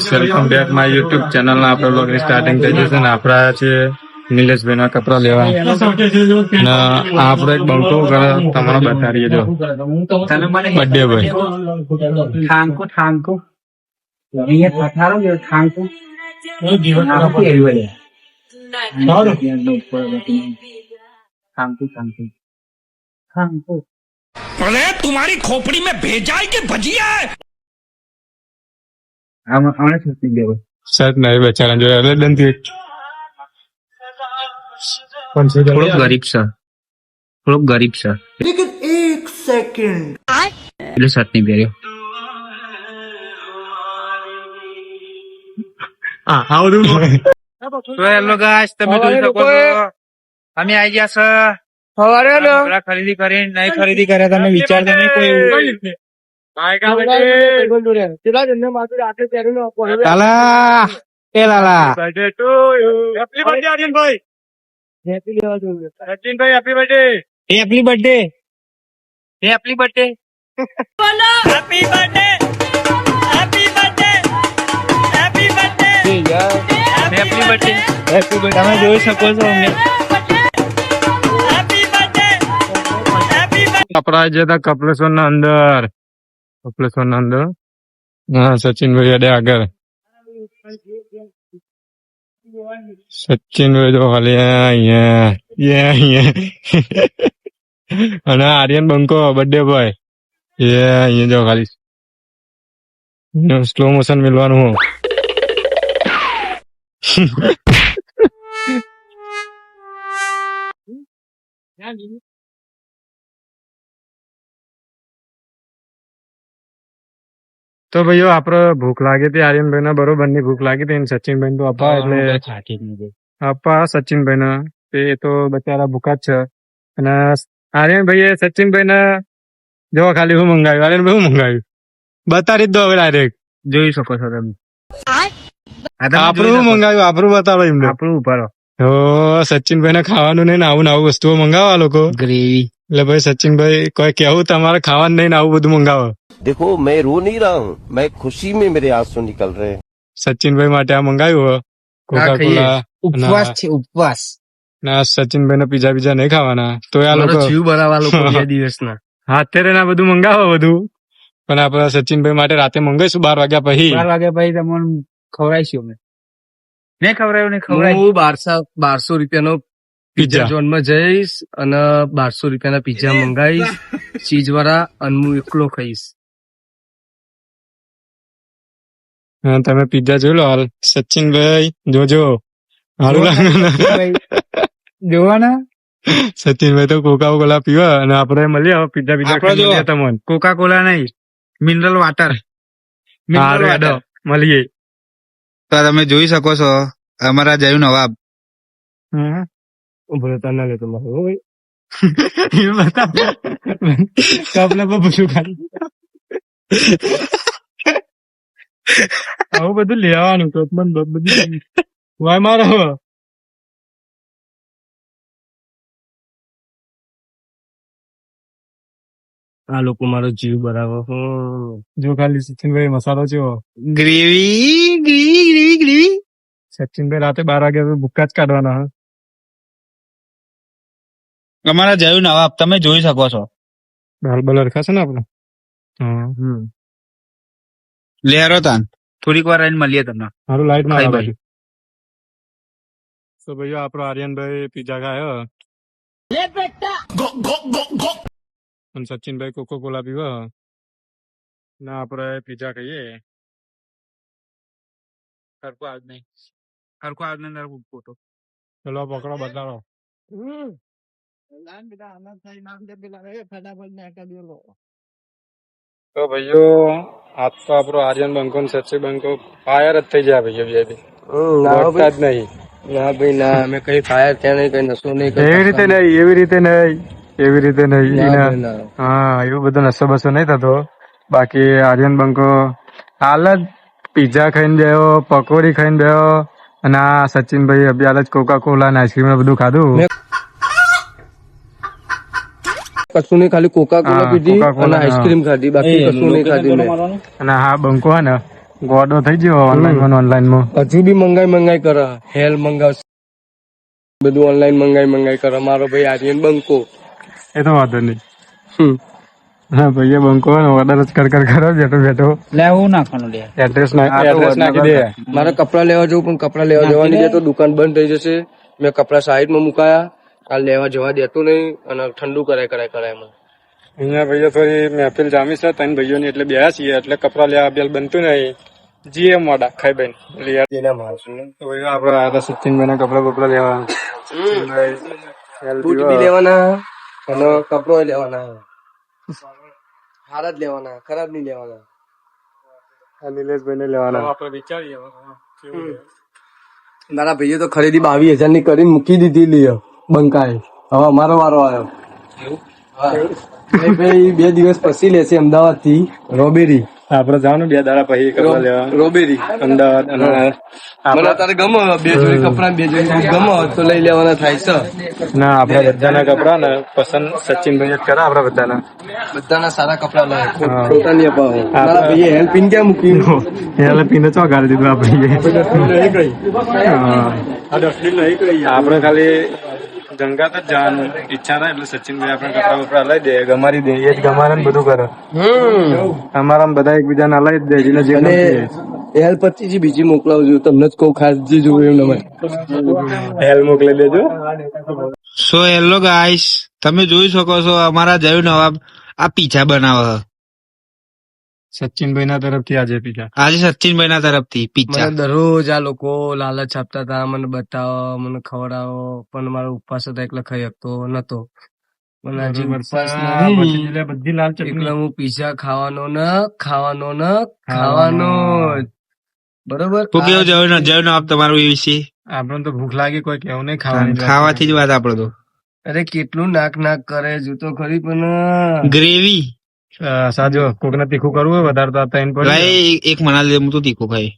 Guys, welcome back my YouTube channel ના આપણે blog ની સ્ટાર્ટિંગ થઈ જશે ને આપણા છે નિલેશભાઈ ના કપડા લેવા ને આપણે એક બંકો કરે તમારો બતાડીએ જો બર્થડે ભાઈ ઠાંકો ઠાંકો અહીંયા પથારો જો ઠાંકો ઠાંકો ઠાંકો ઠાંકો अरे तुम्हारी खोपड़ी में भेजा है कि भजिया है? આને સુતી ગયો સત નહીં બેચારા જો એલડન થી પણ છે થોડોક ગરીબ છે થોડોક ગરીબ છે लेकिन एक सेकंड એટલે સત નહીં પહેર્યો હા આવું તો હેલો ગાઈસ તમે જોઈ શકો છો અમે આવી ગયા છે સવારે કપડા ખરીદી કરીને નહીં ખરીદી કર્યા તમે વિચારતા નહીં કોઈ લાલા એ લાલા birthday to you happy birthday આર્યનભાઈ હેપી લેવા જોઈએ સચિનભાઈ happy birthday happy birthday happy birthday बोलो happy birthday happy birthday happy birthday happy birthday happy birthday તમે જોઈ શકો છો અમને हैप्पी बर्थडे हैप्पी કપડા જતા કપલેશ્વર ના અંદર હા સચિનભાઈ અડે આગળ સચિનભાઈ જો ખાલી અહીંયા અને આર્યન બંકો બર્થડે ભાઈ અહીંયા જો ખાલી સ્લો મોશન મિલવાનું હું તો ભાઈઓ આપડે ભૂખ લાગી હતી આર્યનભાઈ ને બરોબર ની ભૂખ લાગી હતી સચિનભાઈ તો અપા એટલે અપા સચિનભાઈ ને એ તો બચારા ભૂખા જ છે અને આર્યનભાઈ એ સચિનભાઈ ને જો ખાલી શું મંગાવ્યું આર્યનભાઈ શું મંગાવ્યું બતાડી જ દો હવે ડાયરેક્ટ જોઈ શકો છો તમે આપણું શું મંગાવ્યું આપણું બતાડો એમને આપણું ઉપાડો તો સચિનભાઈ ને ખાવાનું નહીં ને આવું વસ્તુઓ મંગાવવા લોકો ગ્રેવી એટલે ભાઈ સચિનભાઈ કોઈ કેવું તમારે ખાવાનું નહીં ને આવું બધું મંગાવો देखो मैं रो नहीं रहा हूँ मैं खुशी में मेरे आंसू निकल रहे हैं સચિનભાઈ માટે આ મંગાવ્યું કોકા કોલા ઉપવાસ છે ઉપવાસ ના સચિનભાઈ ને પીઝા બીજા નહીં ખાવાના તો આ લોકો જીવ બનાવવા લોકો બે દિવસના હાથે ને બધું મંગાવો બધું પણ આપડે સચિનભાઈ માટે રાતે મંગાવીશું 12 વાગ્યા પછી 12 વાગ્યા પછી તમને ખવડાવીશું અમે નહીં ખવડાવ્યું નહીં ખવડાવ્યું હું 1200 રૂપિયાનો પિઝા ઝોન માં જઈશ અને 1200 રૂપિયાના પિઝા મંગાવીશ ચીઝ વાળા અને હું એકલો ખાઈશ. હા તમે પિઝા જોઈ લો હાલ સચિનભાઈ જોજો હારું લાગે જોવાના સચિનભાઈ તો કોકા કોલા પીવા અને આપડે મળીએ હવે પિઝા બીજા તમને કોકા કોલા નહીં મિનરલ વોટર મળીએ તો તમે જોઈ શકો છો અમારા જય નવાબ ભરતા ના લેતો મારે કપડા પર પૂછું ખાલી આવું બધું લેવાનું તો બધું વાય મારો આ લોકો મારો જીવ બરાબર જો ખાલી સચિનભાઈ મસાલો છે ગ્રેવી સચિનભાઈ રાતે 12 વાગે ભૂક્કા જ કાઢવાના અમારા જય નવાબ તમે જોઈ શકો છો હાલ બલર ખાશે ને આપડે લેરો તાન થોડીક વાર આવીને મળીએ તમને મારું લાઈટ ના ખાઈ આવે તો ભાઈઓ આપણો આર્યનભાઈ પીઝા ખાયો અને સચિનભાઈ કોકો કોલા પીવા ના આપડે પીઝા ખાઈએ હરકો આજ નહીં ફોટો ચલો પકડો બતાડો તો ભાઈઓ આજ તો આપણો આર્યન બંકો સચિન બંકો ફાયર જ થઈ જાય ભાઈઓ જ નહીં ના ભાઈ ના અમે કઈ ફાયર ત્યાં નહીં કઈ નશો નહીં એવી રીતે નહીં હા એવું બધો નશો બસો નહીં થતો બાકી આર્યન બંકો હાલ જ પીઝા ખાઈને ગયો પકોડી ખાઈને ગયો અને આ સચિનભાઈ અભ્યાલ જ કોકા કોલા ને આઈસ્ક્રીમ બધું ખાધું કશું નહીં ખાલી કોકા કોલા પીધી અને આઈસ્ક્રીમ ખાધી બાકી કશું નહીં ખાધી મેં. અને હા બંકો હે ને ગોડો થઈ ગયો ઓનલાઈન માં. હજુ બી મંગાઈ કરે, હેલ મંગાવશે, બધું ઓનલાઈન મંગાઈ કરે. મારો ભાઈ આર્યન બંકો. એ તો વાંધો નહીં. હમ. હા ભાઈ બંકો ઓર્ડર જ કર કરો બેઠો લેવું નાખવાનું લે એડ્રેસ નાખી દે. મારે કપડા લેવા જવું પણ કપડા લેવા જવાની દે તો દુકાન બંધ થઈ જશે. મેં કપડા સાઈડમાં મુકાયા, કાલ લેવા જવા દેતું નહીં અને ઠંડુ કરાય એમાં. અહીંયા ભાઈઓ થોડી મહેફિલ જામી છે ત્રણ ભાઈઓની એટલે બેહ્યા છીએ એટલે કપડા લેવા બેલ બનતું નહીં. જીએ મોડા ખાઈ બેન આપડે આ સચિનભાઈ ના કપડા બપડા લેવા બૂટ બી લેવાના અને કપડો લેવાના. હારા જ લેવાના, ખરાબ નહીં લેવાના. નિલેશભાઈ ને લેવાના. મારા ભાઈએ તો ખરીદી 22,000 ની કરીને મૂકી દીધી લ્યો બંકાએ. હવે અમારો વારો આવ્યો. ભાઈ 2 દિવસ પછી લેશે અમદાવાદ થી રોબેરી. આપડે જવાનું 2 દાડા પછી કપડા લેવા રોબેરી અમદાવાદ. અને મને તારે ગમો 2 જોડી કપડા 2 જોડી ગમો તો લઈ લેવાના થાય છે. ના આપડા બધાના કપડા ને પસંદ સચિનભાઈ જ કરે આપડા બધાના સારા કપડા લાવે, ખોટા નહીં અપાવે. મારા ભાઈએ હેન્ડ પિન ક્યાં મૂકી? એટલે પીને ચો ગાડી દીધું આપડે ખાલી જંગાત જ જવાનું ઈચ્છા થાય એટલે સચિનભાઈ આપણે કપડા બપડા લઈ દે, ગમારી દે. એ જ ગમારે ને બધું કરે. અમારા બધા એકબીજાને લઈ જ દે. જેને જે અને હેલ પછી બીજી મોકલાવજો, તમને જ કહું ખાસ જે જોવે એમ નંબર હેલ મોકલી દેજો. સો હેલો ગાઈસ, તમે જોઈ શકો છો અમારા જય નવાબ આ પીઝા બનાવે સચિનભાઈ ના તરફથી આજે પીઝા. આજે સચિનભાઈ ના તરફથી પીઝા. મને દરરોજ આ લોકો લાલચ આપતા હતા, મને બતાવો, મને ખવડાવો, પણ મારો ઉપવાસ હતો એટલે ખાઈ શકતો નતો. પણ આજે ઉપવાસ નથી બધી લાલ એટલે હું પીઝા ખાવાનો જ. બરોબર. શું કેવું જય નવાબ તમારું એ વિશે? આપણને તો ભૂખ લાગી કોઈ કેવું નહીં ખાવાની. ખાવાથી જ વાત આપડે તો. અરે કેટલું નાક કરે જોતો ખરી પણ ગ્રેવી સાજો કોક ને તીખું કરવું હોય વધારે તો ભાઈ એક મના લે હું તો તીખું ખાઈ.